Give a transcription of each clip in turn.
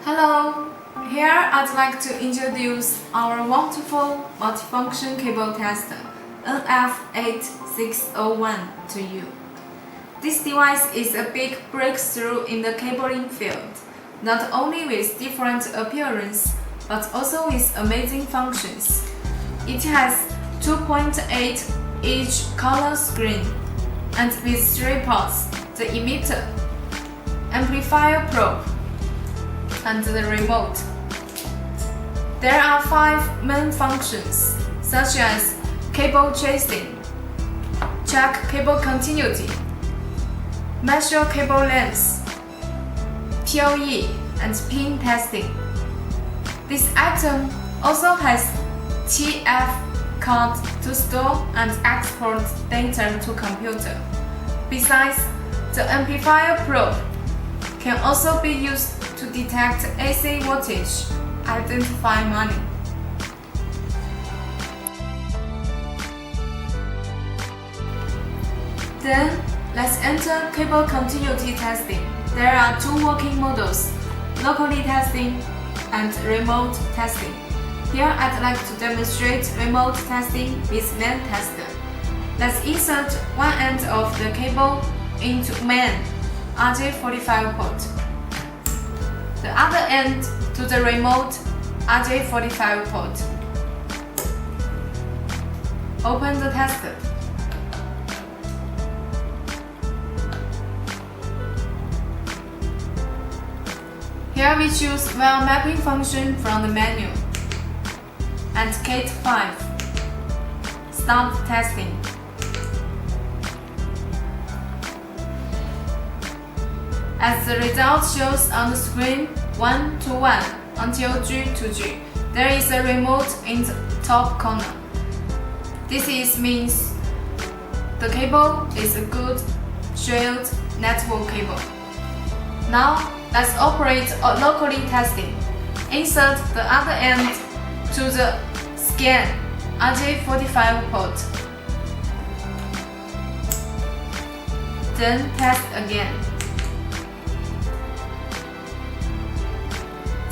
Hello! Here I'd like to introduce our wonderful multifunction cable tester NF8601 to you. This device is a big breakthrough in the cabling field, not only with different appearance, but also with amazing functions. It has 2.8-inch color screen, and with 3 ports, the emitter, amplifier probe, and the remote. There are 5 main functions, such as cable tracing, check cable continuity, measure cable length, POE and ping testing. This item also has TF card to store and export data to computer. Besides, the amplifier probe can also be used to detect AC voltage, identify money. Then, let's enter cable continuity testing. There are 2 working models, locally testing and remote testing. Here I'd like to demonstrate remote testing with main tester. Let's insert one end of the cable into main RJ45 port, the other end to the remote RJ45 port. Open the tester. Here we choose wire mapping function from the menu and Cat 5. Start testing. As the result shows on the screen 1 to 1 until G to G, there is a remote in the top corner. This means the cable is a good shared network cable. Now let's operate locally testing. Insert the other end to the scan RJ45 port. Then test again.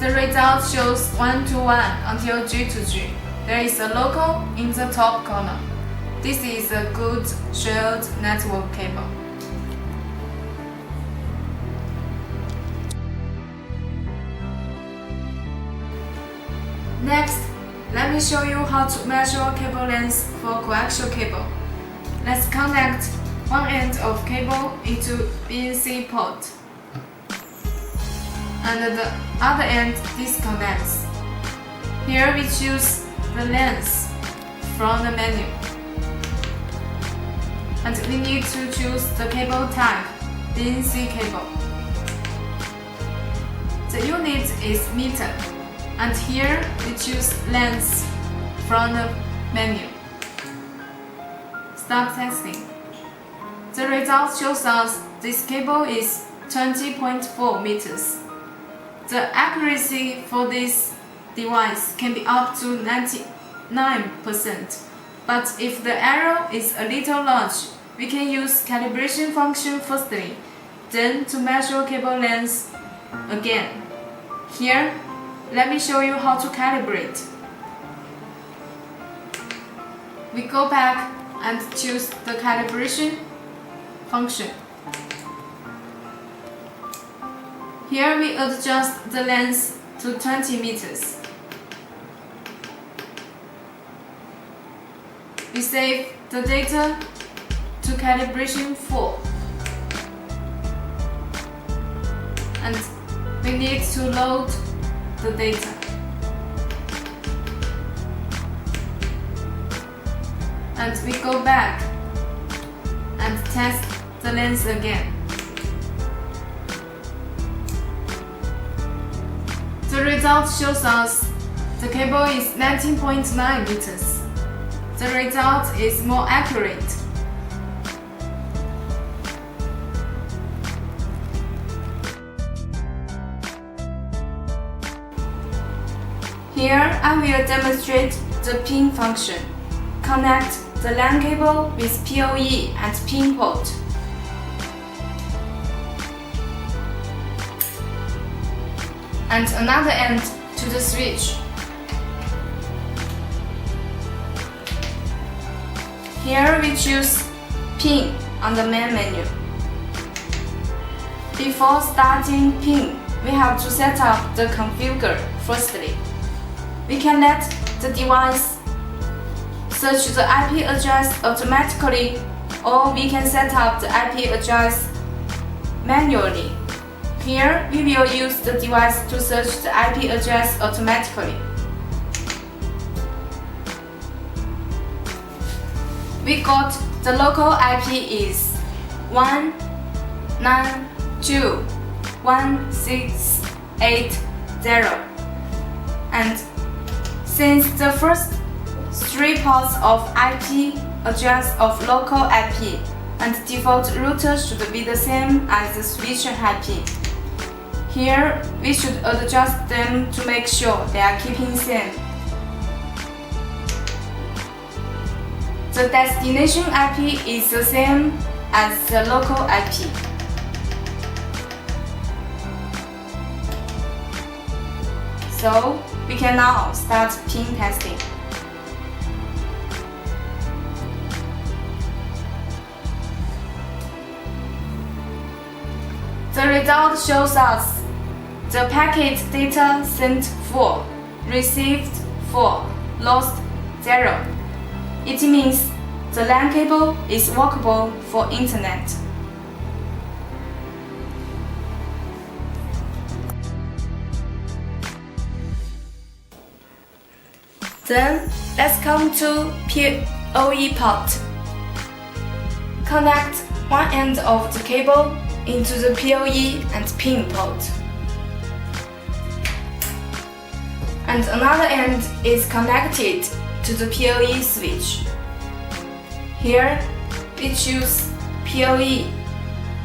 The result shows 1 to 1 until G to G. There is a local in the top corner. This is a good shared network cable. Next, let me show you how to measure cable length for coaxial cable. Let's connect one end of cable into BNC port, and the other end disconnects. Here we choose the length from the menu, and we need to choose the cable type, BNC cable. The unit is meter, and here we choose length from the menu. Start testing. The result shows us this cable is 20.4 meters. The accuracy for this device can be up to 99%, but if the error is a little large, we can use calibration function firstly, then to measure cable length again. Here, let me show you how to calibrate. We go back and choose the calibration function. Here we adjust the length to 20 meters. We save the data to calibration 4. And we need to load the data. And we go back and test the length again. The result shows us the cable is 19.9 meters. The result is more accurate. Here I will demonstrate the ping function. Connect the LAN cable with POE and ping port. and another end to the switch. Here we choose Ping on the main menu. Before starting Ping, we have to set up the configure firstly. We can let the device search the IP address automatically, or we can set up the IP address manually. Here, we will use the device to search the IP address automatically. We got the local IP is 192.168.0, and since the first 3 ports of IP address of local IP and default router should be the same as the switch IP. Here, we should adjust them to make sure they are keeping same. The destination IP is the same as the local IP. So, we can now start ping testing. The result shows us the packet data sent 4, received 4, lost 0. It means the LAN cable is workable for internet. Then, let's come to POE port. Connect one end of the cable into the POE and ping port. And another end is connected to the POE switch. Here, we choose POE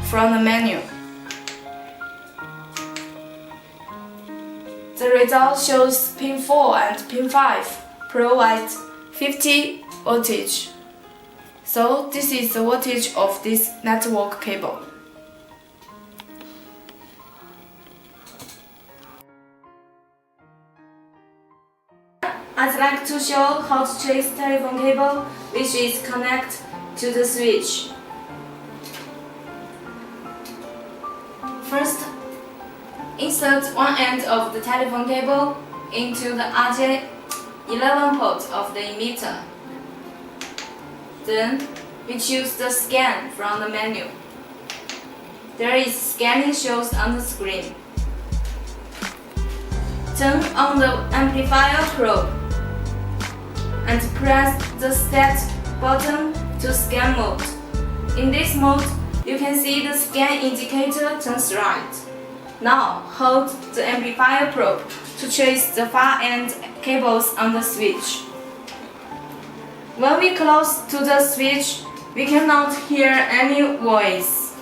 from the menu. The result shows pin 4 and pin 5 provide 50 voltage. So this is the voltage of this network cable. I'd like to show how to trace telephone cable which is connected to the switch. First, insert one end of the telephone cable into the RJ11 port of the emitter. Then, we choose the scan from the menu. There is scanning shows on the screen. Turn on the amplifier probe and press the set button to scan mode. In this mode, you can see the scan indicator turns right. Now, hold the amplifier probe to trace the far end cables on the switch. When we close to the switch, we cannot hear any voice.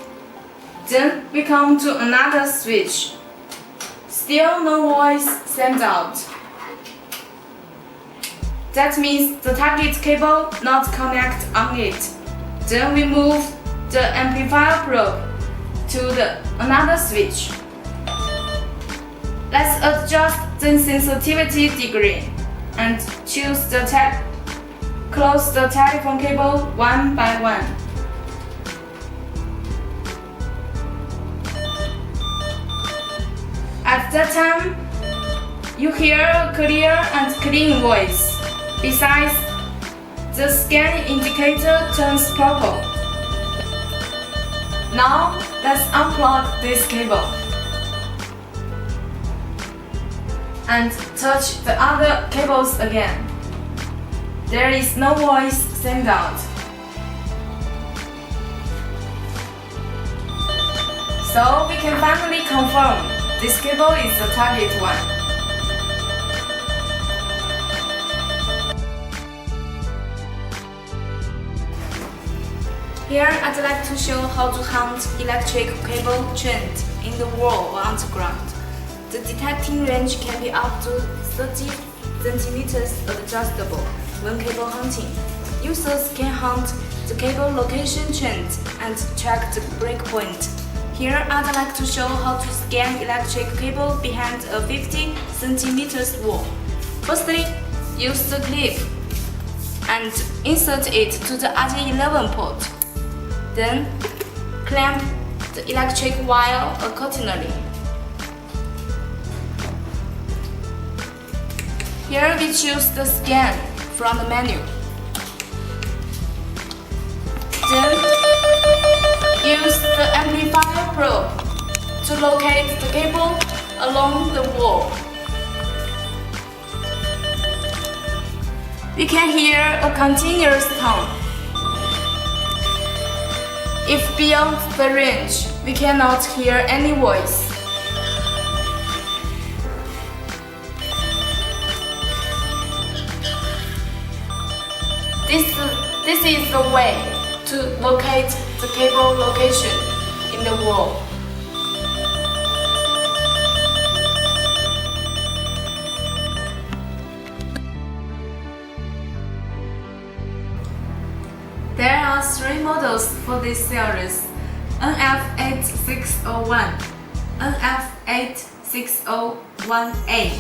Then we come to another switch. Still no voice sent out. That means the target cable not connect on it. Then we move the amplifier probe to another switch. Let's adjust the sensitivity degree and choose close the telephone cable one by one. At that time, you hear a clear and clean voice. Besides, the scan indicator turns purple. Now, let's unplug this cable and touch the other cables again. There is no voice sent out. So we can finally confirm this cable is the target one. Here I'd like to show how to hunt electric cable trapped in the wall or underground. The detecting range can be up to 30 centimeters adjustable when cable hunting. Users can hunt the cable location trend and track the breakpoint. Here I'd like to show how to scan electric cable behind a 50 cm wall. Firstly, use the clip and insert it to the RJ11 port. Then, clamp the electric wire accordingly. Here we choose the scan from the menu. Then, use the amplifier probe to locate the cable along the wall. We can hear a continuous tone. If beyond the range, we cannot hear any voice. This is the way to locate the cable location in the wall. There are 3 models for this series: NF8601, NF8601A,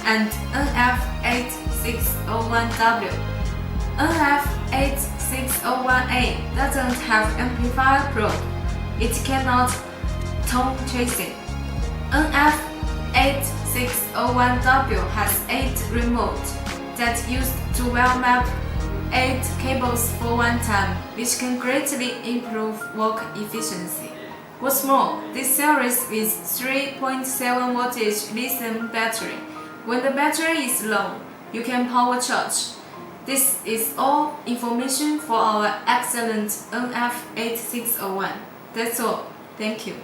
and NF8601W. NF8601A doesn't have amplifier probe. It cannot tone tracing. NF8601W has 8 remote that used to well map 8 cables for one time, which can greatly improve work efficiency. What's more, this series is 3.7 voltage lithium battery. When the battery is low, you can power charge. This is all information for our excellent NF8601. That's all. Thank you.